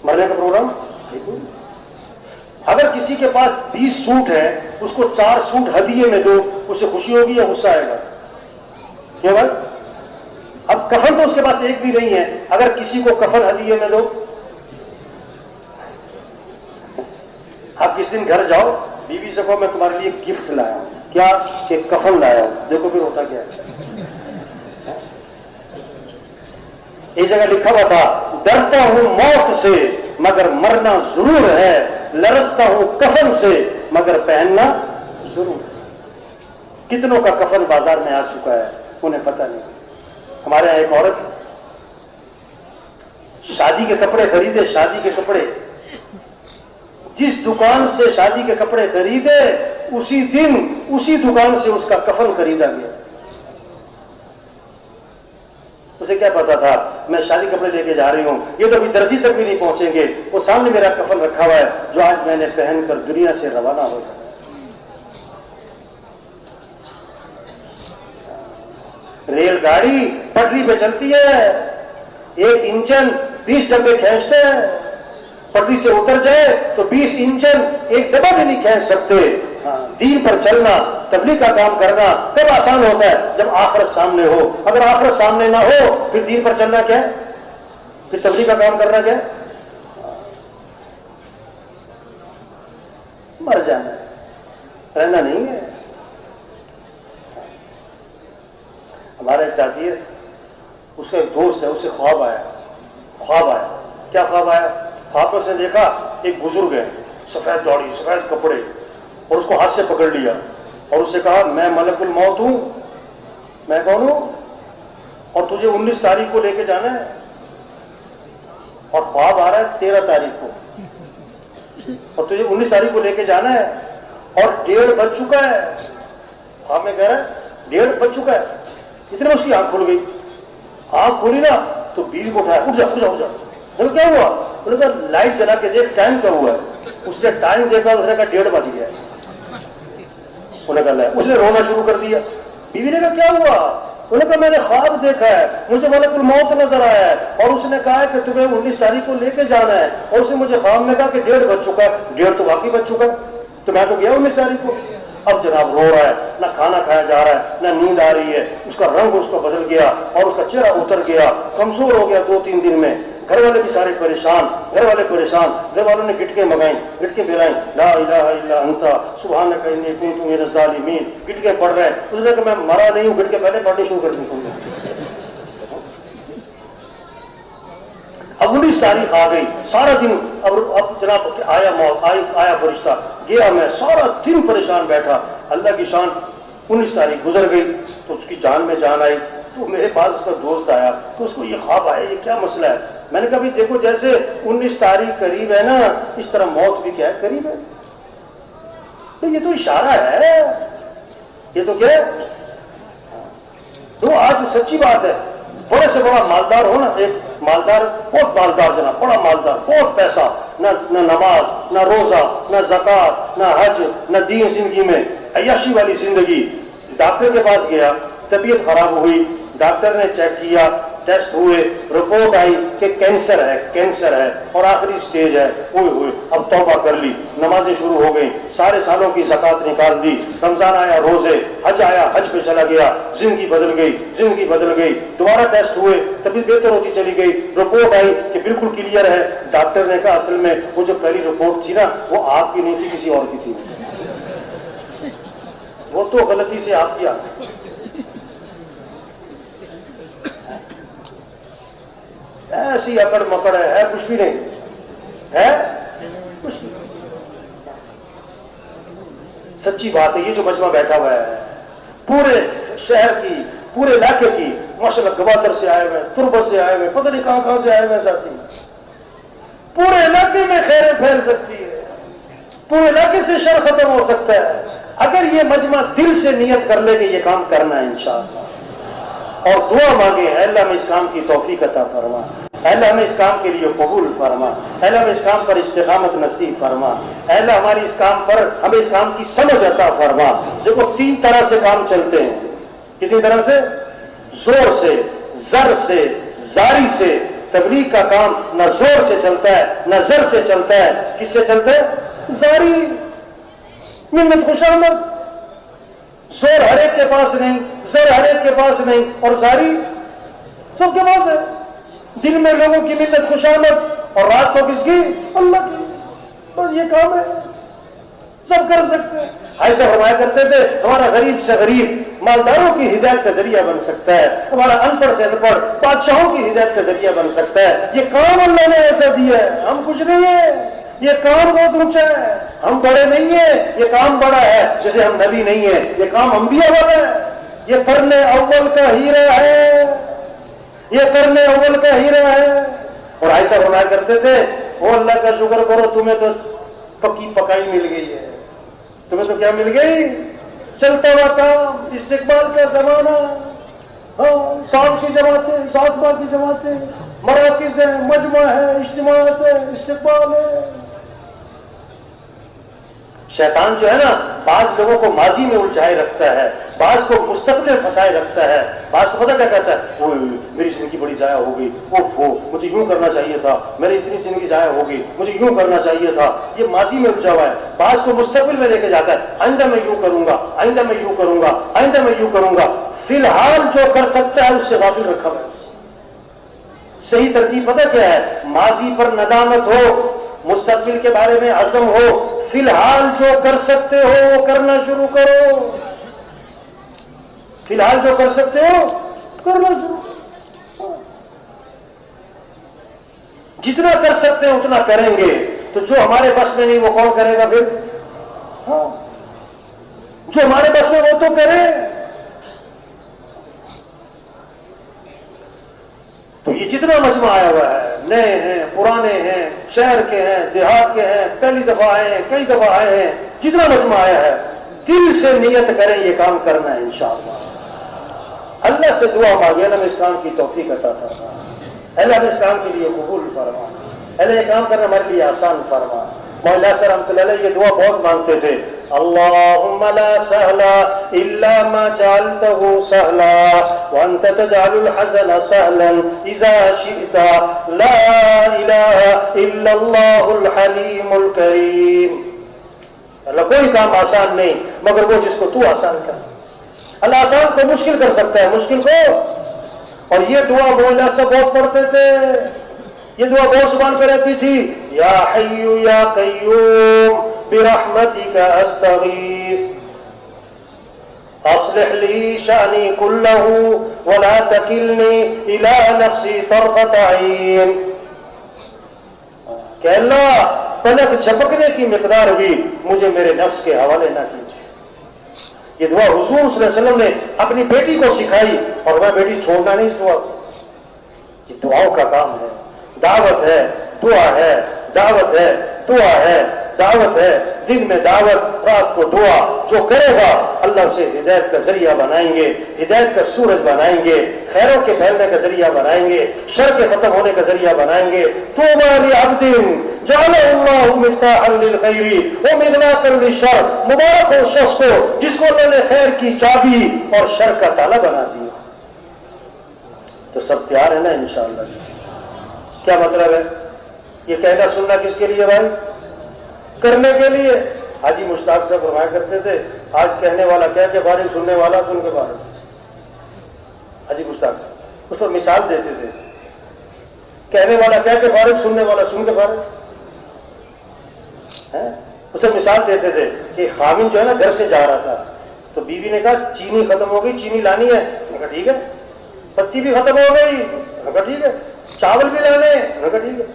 مرنے کا پروگرام. اگر کسی کے پاس 20 سوٹ ہے اس کو 4 سوٹ ہدیے میں دو، اسے خوشی ہوگی یا غصہ آئے گا؟ کیوں بھائی؟ اب کفن تو اس کے پاس ایک بھی نہیں ہے، اگر کسی کو کفن ہدیے میں دو. آپ کس دن گھر جاؤ بیوی سے کہو میں تمہارے لیے گفٹ لایا ہوں، کیا کہ کفن لایا ہوں. دیکھو پھر ہوتا کیا ہے. ایک جگہ لکھا ہوا تھا ڈرتا ہوں موت سے مگر مرنا ضرور ہے، لرزتا ہوں کفن سے مگر پہننا ضرور. کتنوں کا کفن بازار میں آ چکا ہے انہیں پتہ نہیں. ہمارے یہاں ایک عورت شادی کے کپڑے خریدے، شادی کے کپڑے، جس دکان سے شادی کے کپڑے خریدے اسی دن اسی دکان سے اس کا کفن خریدا گیا. اسے کیا پتا تھا میں شادی کپڑے لے کے جا رہی ہوں، یہ تو ابھی درزی تک بھی نہیں پہنچیں گے، وہ سامنے میرا کفن رکھا ہوا ہے جو آج میں نے پہن کر دنیا سے روانہ ہو جاتا. ریل گاڑی پٹری پہ چلتی ہے، ایک انجن 20 ڈبے کھینچتے ہیں، پٹری سے اتر جائے تو 20 انجن ایک ڈبہ بھی نہیں کھینچ سکتے. دین پر چلنا، تبلیغ کا کام کرنا کب آسان ہوتا ہے؟ جب آخرت سامنے ہو. اگر آخرت سامنے نہ ہو پھر دین پر چلنا کیا ہے؟ پھر تبلیغ کا کام کرنا کیا ہے؟ مر جانا ہے، رہنا نہیں ہے. ہمارا ایک ساتھی ہے، اس کا ایک دوست ہے، اسے خواب آیا. کیا خواب آیا؟ خواب میں اس نے دیکھا ایک بزرگ ہے، سفید داڑھی سفید کپڑے، اور اس کو ہاتھ سے پکڑ لیا اور اس سے کہا میں ملک الموت ہوں. میں کون ہوں؟ اور تجھے 19 تاریخ کو لے کے جانا ہے. اور خواب آ رہا ہے 13 تاریخ کو اور تجھے 19 تاریخ کو لے کے جانا ہے اور 1:30 بج چکا ہے. خواب میں کہہ رہا ہے 1:30 بج چکا ہے. اتنے میں اس کی آنکھ کھل گئی. آنکھ کھولی نا تو بیوی کو اٹھایا, اٹھ جا اٹھ جا اٹھ جا. بولے کیا ہوا؟ بولے کہا لائٹ جلا کے دیکھ ٹائم کیا ہوا ہے. اس نے ٹائم دیکھا, اس نے کہا 1:30 بج گیا. انہوں نے کہا, اس نے رونا شروع کر دیا. بیوی نے کہا کیا ہوا؟ انہوں نے کہا میں نے خواب دیکھا ہے, مجھے ملک الموت نظر آیا ہے اور اس نے کہا ہے کہ تمہیں 19 تاریخ کو لے کے جانا ہے, اور اس نے مجھے خواب میں کہا کہ 1:30 بج چکا ہے. 1:30 تو واقعی بج چکا ہے, تو میں تو گیا 19 تاریخ کو. اب جناب رو رہا ہے, نہ کھانا کھایا جا رہا ہے, نہ نیند آ رہی ہے, اس کا رنگ اس کا بدل گیا اور اس کا چہرہ اتر گیا, کمزور ہو گیا 2-3 دن میں. گھر والے بھی سارے پریشان, گھر والوں نے گٹکے منگائیں, گٹکے پلائیں, لا الہ الا انت سبحانک انی کنت من الظالمین, گٹکے پڑھ رہے ہیں. اس نے کہا میں مرا نہیں ہوں, گٹکے پہلے پڑھنے شروع کر دیں. اب 19 تاریخ آ گئی, سارا دن اب جناب آیا فرشتہ, گیا میں, سارا دن پریشان بیٹھا. اللہ کی شان 19 تاریخ گزر گئی تو اس کی جان میں جان آئی. تو میرے پاس اس کا دوست آیا تو اس کو یہ خواب آیا, یہ کیا مسئلہ ہے؟ میں نے کہا بھی دیکھو جیسے 19 تاریخ قریب ہے نا, اس طرح موت بھی کیا ہے قریب ہے. تو یہ تو اشارہ ہے, یہ تو کیا ہے. تو آج سچی بات ہے, بڑے سے بڑا مالدار ہو نا, ایک مالدار, بہت مالدار جناب, بڑا مالدار, بہت پیسہ, نہ نماز, نہ روزہ, نہ زکات, نہ حج, نہ دین, زندگی میں عیاشی والی زندگی. ڈاکٹر کے پاس گیا, طبیعت خراب ہوئی, ڈاکٹر نے چیک کیا, ٹیسٹ ہوئے, رپورٹ آئی کہ کینسر ہے اور آخری سٹیج ہے. ہوئے اب توبہ کر لی, نمازیں شروع ہو گئیں, سارے سالوں کی زکات نکال دی, رمضان آیا, روزے, حج آیا, حج پہ چلا گیا, زندگی بدل گئی. دوبارہ ٹیسٹ ہوئے, طبیعت بہتر ہوتی چلی گئی, رپورٹ آئی کہ بالکل کلیئر ہے. ڈاکٹر نے کہا اصل میں وہ جو پہلی رپورٹ تھی نا وہ آپ کی نہیں تھی, کسی اور کی تھی, وہ تو غلطی سے آپ کی آ گئی. ایسی اکڑ مکڑ ہے کچھ بھی نہیں ہے, کچھ نہیں. سچی بات ہے, یہ جو مجمع بیٹھا ہوا ہے پورے شہر کی, پورے علاقے کی, ماشاءاللہ گوادر سے آئے ہوئے, تربت سے آئے ہوئے, پتہ نہیں کہاں سے آئے ہوئے ساتھی. پورے علاقے میں خیر پھیل سکتی ہے, پورے علاقے سے شر ختم ہو سکتا ہے اگر یہ مجمع دل سے نیت کر لے کہ یہ کام کرنا ہے انشاءاللہ, اور دعا مانگے, اے اللہ ہمیں اس کام کی توفیق عطا فرما, اے اللہ ہمیں اس کام کے لیے قبول فرما, اے اللہ ہمیں اس کام پر استقامت نصیب فرما, اے اللہ ہماری اس کام پر ہمیں اس کام کی سمجھ عطا فرما. دیکھو 3 طرح سے کام چلتے ہیں. کتنی طرح سے؟ زور سے, زر سے, زاری سے. تبلیغ کا کام نہ زور سے چلتا ہے نہ زر سے چلتا ہے. کس سے چلتا ہے؟ زاری, منت خوشامد. زور ہر ایک کے پاس نہیں, زر ہر ایک کے پاس نہیں, اور زاری سب کے پاس ہے. دن میں لوگوں کی منت خوشامد اور رات کو کس کی؟ اللہ کی. بس یہ کام ہے, سب کر سکتے ہیں. ایسا فرمایا کرتے تھے ہمارا غریب سے غریب مالداروں کی ہدایت کا ذریعہ بن سکتا ہے, ہمارا ان پڑھ سے ان پڑھ بادشاہوں کی ہدایت کا ذریعہ بن سکتا ہے. یہ کام اللہ نے ایسا دیا ہے, ہم کچھ نہیں ہے. یہ کام بہت اونچا ہے, ہم بڑے نہیں ہیں, یہ کام بڑا ہے. جیسے ہم نبی نہیں ہیں, یہ کام انبیاء والا ہے. یہ قرن اول کا ہیرا ہے, یہ قرن اول کا ہیرا ہے. اور ایسا فرمایا کرتے تھے وہ اللہ کا شکر کرو, تمہیں تو پکی پکائی مل گئی ہے. تمہیں تو کیا مل گئی؟ چلتا ہوا کام, استقبال کا زمانہ. ہاں, 7 کی جماعتیں, 7 بار کی جماعتیں, مراکز ہے, مجمع ہے, اجتماعات ہے, استقبال ہے. شیطان جو ہے نا بعض لوگوں کو ماضی میں الجھائے رکھتا ہے, بعض کو مستقبل میں پھنسائے رکھتا ہے. بعض کو پتہ کیا کہتا ہے, میری زندگی بڑی ضائع ہو گئی, مجھے یوں کرنا چاہیے تھا, میری اتنی زندگی ضائع ہو گئی, مجھے یوں کرنا چاہیے تھا. یہ ماضی میں الجھا ہوا ہے. بعض کو مستقبل میں لے کے جاتا ہے, آئندہ میں یوں کروں گا, آئندہ میں یوں کروں گا, آئندہ میں یوں کروں گا. فی الحال جو کر سکتا ہے اس سے غافل رکھا ہوا ہے. صحیح ترتیب پتہ کیا ہے؟ ماضی پر ندامت ہو, مستقبل کے بارے میں عزم ہو, فی الحال جو کر سکتے ہو وہ کرنا شروع کرو. فی الحال جو کر سکتے ہو کرنا شروع کرو. جتنا کر سکتے ہیں اتنا کریں گے. تو جو ہمارے بس میں نہیں وہ کون کرے گا پھر؟ ہاں, جو ہمارے بس میں وہ تو کرے. تو یہ جتنا مجمع آیا ہوا ہے نئے ہیں پرانے ہیں شہر کے ہیں دیہات کے ہیں پہلی دفعہ آئے ہیں کئی دفعہ آئے ہیں جتنا مجمع آیا ہے دل سے نیت کریں یہ کام کرنا ہے انشاءاللہ. اللہ سے دعا مانگے اللہ اسلام کی توفیق عطا فرما. اللہ اسلام کے لیے قبول فرما. اللہ یہ کام کرنا ہمارے لیے آسان فرما. مولا صاحب رحمۃ اللہ علیہ یہ دعا بہت مانگتے تھے. اللہم لا سہل الا ما جعلته سہلا وانت تجعل الحزن سہلا اذا شئت لا الہ الا اللہ الحلیم الکریم. اللہ کوئی کام آسان نہیں مگر وہ جس کو تو آسان کر. اللہ آسان کو مشکل کر سکتا ہے مشکل کو. اور یہ دعا مولا صاحب بہت پڑھتے تھے. یہ دعا بہت زبان پہ رہتی تھی. یا حی یا قیوم برحمتک استغیث اصلح لی شأنی کلہ ولا تکلنی الی نفسی طرفت عین. کہ اللہ پلک جھپکنے کی مقدار بھی مجھے میرے نفس کے حوالے نہ کیجیے. یہ دعا حضور صلی اللہ علیہ وسلم نے اپنی بیٹی کو سکھائی اور میں بیٹی چھوڑنا نہیں اس دعا کو. یہ دعاؤں کا کام ہے. دعوت ہے دعا ہے دعوت ہے دعا ہے دعوت ہے. دن میں دعوت رات کو دعا. جو کرے گا اللہ اسے ہدایت کا ذریعہ بنائیں گے ہدایت کا سورج بنائیں گے خیروں کے پھیلنے کا ذریعہ بنائیں گے شر کے ختم ہونے کا ذریعہ بنائیں گے. طوبی لعبد جعلہ اللہ مفتاحا للخیر ومغلاقا للشر. مبارک ہو اس شخص کو جس کو اللہ نے خیر کی چابی اور شر کا تالا بنا دیا. تو سب تیار ہے نا انشاءاللہ. کیا مطلب ہے؟ یہ کہنا سننا کس کے لیے بھائی؟ کرنے کے لیے. حاجی مشتاق سے فرمایا کرتے تھے آج کہنے والا کہہ کے فارغ سننے والا سن کے فارغ. حاجی مشتاق سے اس پر مثال دیتے تھے. کہنے والا کہہ کے فارغ سننے والا سن کے فارغ. اسے مثال دیتے تھے کہ خامن جو ہے نا گھر سے جا رہا تھا تو بیوی نے کہا چینی ختم ہو گئی چینی لانی ہے. میں کہا ٹھیک ہے. پتی بھی ختم ہو گئی. میں کہا ٹھیک ہے. چاول بھی لانے ہیں. میں کہا ٹھیک ہے.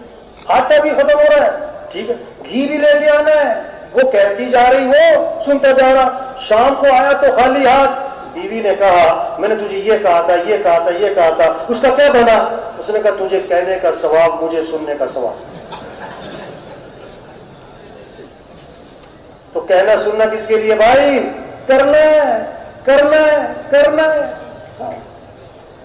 آٹا بھی ختم ہو رہا ہے. ٹھیک ہے. گھی بھی لے کے آنا ہے. وہ کہتی جا رہی وہ سنتا جا رہا. شام کو آیا تو خالی ہاتھ. بیوی نے کہا میں نے تجھے یہ کہا تھا یہ کہا تھا یہ کہا تھا. اس کا کیا بنا؟ اس نے کہا تجھے کہنے کا ثواب مجھے سننے کا ثواب. تو کہنا سننا کس کے لیے بھائی؟ کرنا ہے کرنا ہے کرنا ہے.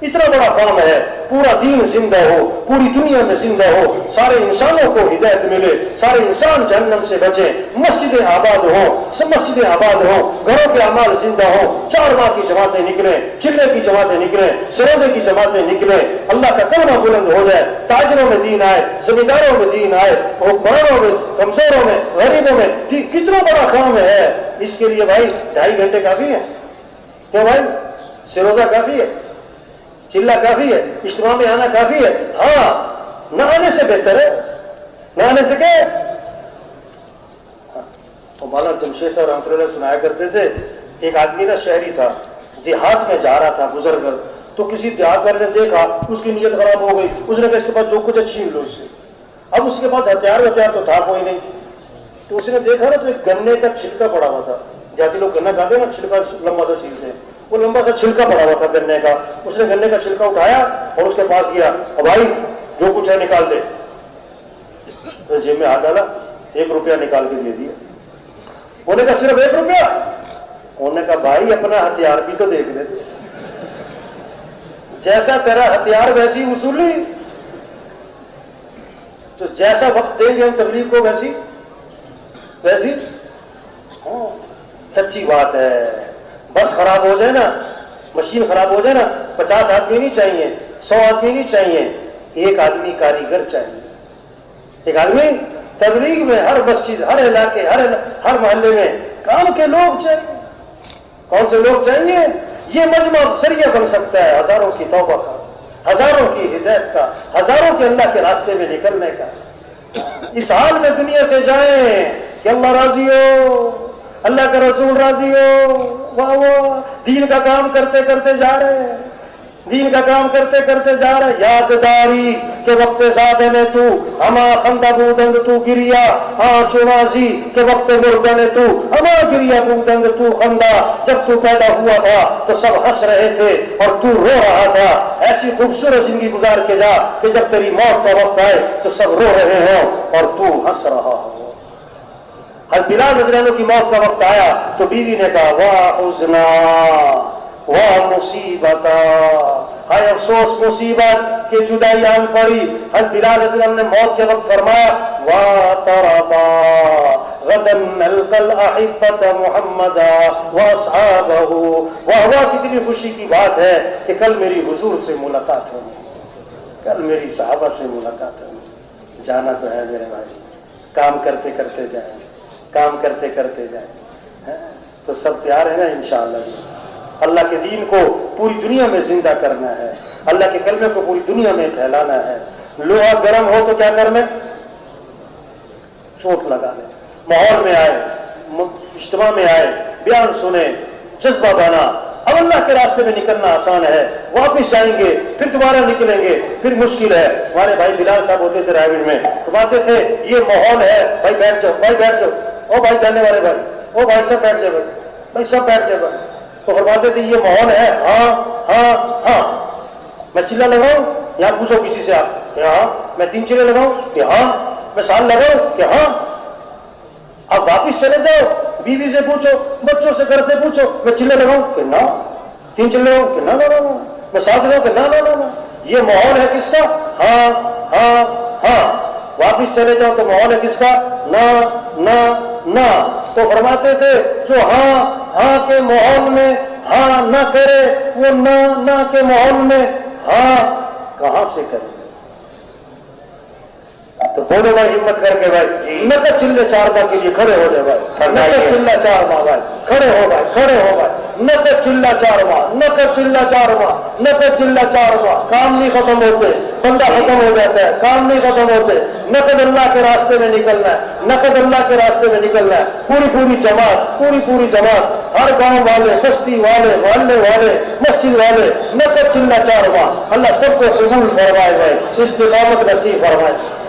اتنا بڑا کام ہے. پورا دین زندہ ہو پوری دنیا میں زندہ ہو سارے انسانوں کو ہدایت ملے سارے انسان جہنم سے بچیں. مسجدیں آباد ہوں سب مسجدیں آباد ہوں گھروں کے اعمال زندہ ہوں. 4 ماہ کی جماعتیں نکلیں چلے کی جماعتیں نکلیں سروزے کی جماعتیں نکلیں. اللہ کا کلمہ بلند ہو جائے. تاجروں میں دین آئے زمینداروں میں دین آئے حکمرانوں میں کمزوروں میں غریبوں میں. کتنا بڑا کام ہے. اس کے لیے بھائی 2.5 گھنٹے کافی ہے. کیوں بھائی؟ سروزہ کافی ہے چلہ کافی ہے اجتماع میں آنا کافی ہے. ہاں نہ آنے سے بہتر ہے. نہ آنے سے کیا ہے؟ مولانا جمشید صاحب رحمۃ اللہ سنایا کرتے تھے ایک آدمی نا شہری تھا دیہات میں جا رہا تھا گزر کر تو کسی دیہات والے نے دیکھا اس کی نیت خراب ہو گئی. اس نے کہا اس کے بعد جو کچھ ہے چھین لو اس سے. اب اس کے پاس ہتھیار تو تھا کوئی نہیں. تو اس نے دیکھا نا تو ایک گنے کا چھلکا پڑا ہوا تھا. جاتی لوگ گنا کھاتے نا چھلکا لمبا سا چھیلتے ہیں. وہ لمبا سا چھلکا پڑا ہوا تھا گنے کا. اس نے گنے کا چھلکا اٹھایا اور اس کے پاس گیا. اور بھائی جو کچھ ہے نکال دے. تو جیب میں ہاتھ ڈالا 1 روپیہ نکال کے دے دیا. انہوں نے کہا صرف 1 روپیہ؟ انہوں نے کہا بھائی اپنا ہتھیار بھی تو دیکھ لیتے. جیسا تیرا ہتھیار ویسی وصولی. تو جیسا وقت دیں گے ہم تبلیغ کو ویسی ہاں سچی بات ہے. بس خراب ہو جائے نا مشین خراب ہو جائے نا 50 آدمی نہیں چاہیے 100 آدمی نہیں چاہیے. 1 آدمی کاریگر چاہیے. 1 آدمی تبلیغ میں ہر مسجد ہر علاقے ہر محلے میں کام کے لوگ چاہیے. کون سے لوگ چاہیے؟ یہ مجمع ذریعہ بن سکتا ہے ہزاروں کی توبہ کا ہزاروں کی ہدایت کا ہزاروں کے اللہ کے راستے میں نکلنے کا. اس حال میں دنیا سے جائیں کہ اللہ راضی ہو اللہ کا رسول راضی ہو. واہ واہ دین کا کام کرتے کرتے جا رہے ہیں دین کا کام کرتے کرتے جا رہے. یادداری کہ وقت زادن تو ہما خندہ بودند تو گریا چنازی کہ وقت مردن تو ہما گریا بودند تو خندہ. جب تو پیدا ہوا تھا تو سب ہنس رہے تھے اور تو رو رہا تھا. ایسی خوبصورت زندگی گزار کے جا کہ جب تیری موت کا وقت آئے تو سب رو رہے ہوں اور تو ہنس رہا ہو. حضرت بلال رضی اللہ عنہ کی موت کا وقت آیا تو بیوی نے کہا واہ حزنا واہ مصیبتا، ہائے افسوس مصیبت کہ جدائی آن پڑی. حضرت بلال رضی اللہ عنہ نے موت کے وقت فرمایا واہ تربا غدا نلقى الاحبة محمدا واصحابہ. واہ واہ کتنی خوشی کی بات ہے کہ کل میری حضور سے ملاقات ہوگی، کل میری صحابہ سے ملاقات ہوگی. جانا تو ہے میرے بھائی، کام کرتے کرتے جائیں، کام کرتے کرتے جائیں. تو سب تیار ہے نا انشاءاللہ. اللہ کے دین کو پوری دنیا میں زندہ کرنا ہے، اللہ کے کلمے کو پوری دنیا میں پھیلانا ہے. لوہا گرم ہو تو کیا کرنا، چوٹ لگا لیں. ماحول میں آئے، اجتماع میں آئے، بیان سنیں، جذبہ بنا. اب اللہ کے راستے میں نکلنا آسان ہے، واپس جائیں گے پھر دوبارہ نکلیں گے پھر مشکل ہے. ہمارے بھائی بلال صاحب ہوتے تھے رائے میں، فرماتے تھے یہ ماحول ہے بھائی بیٹھ جاؤ، بھائی بیٹھ جاؤ، او بھائی جانے والے بھائی، او بھائی سب بیٹھ جائے، بھائی بھائی سب بیٹھ جائے بھائی. تو فرماتے تھے یہ ماحول ہے، ہاں ہاں ہاں. میں چلا لگاؤں، یہاں پوچھو کسی سے آپ کہ ہاں. میں 3 چلے لگاؤں کہ ہاں. میں سال لگاؤں کہ ہاں. اب واپس چلے جاؤ، بیوی سے پوچھو، بچوں سے، گھر سے پوچھو، میں چلے لگاؤں کہ نہ. 3 چلے لگاؤں کہ نہ نہ نہ. میں 7 لگاؤں کہ نہ نہ نہ. یہ ماحول ہے کس کا، ہاں ہاں ہاں. واپس چلے جاؤ تو ماحول ہے کس کا، نہ نہ نہ. تو فرماتے تھے جو ہاں ہاں کے ماحول میں ہاں نہ کرے وہ نہ نہ کے ماحول میں ہاں کہاں سے کرے. تو بولو بھائی ہمت کر کے بھائی، نقد چلے 4 ماہ کے لیے کھڑے ہو جائے بھائی. نقد چلہ 4 ماہ بھائی، کھڑے ہو بھائی، کھڑے ہو بھائی. نقد چلہ 4 ماہ، نقد چلہ 4 ماہ، نقد چلہ 4 ماہ. کام نہیں ختم ہوتے، بندہ ختم ہو جاتا ہے، کام نہیں ختم ہوتے. نقد اللہ کے راستے میں نکلنا ہے، نقد اللہ کے راستے میں نکلنا ہے. پوری جماعت، پوری جماعت، ہر گاؤں والے، بستی والے، محلے والے، مسجد والے، نقد چلہ 4 ماہ. اللہ سب کو قبول فرمائے بھائی، استقامت نصیب فرمائے.